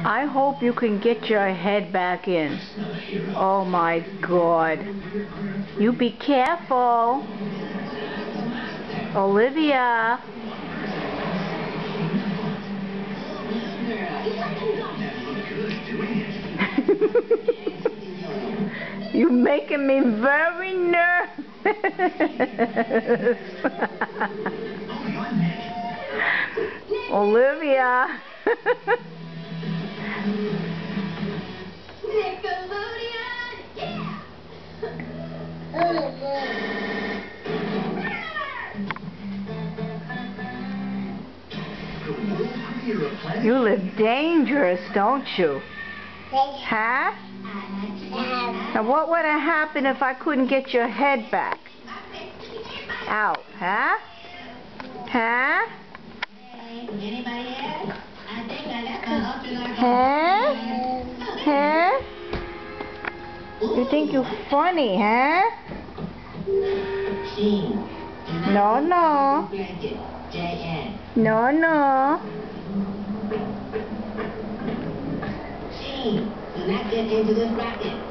I hope you can get your head back in. Oh my God. You be careful. Olivia. You're making me very nervous. Olivia. Nickelodeon, yeah. You look dangerous, don't you? Huh? Now what would have happened if I couldn't get your head back out, huh? Huh? Huh? Huh? You think you're funny, huh? No, no. No, no. Do not get into this bracket.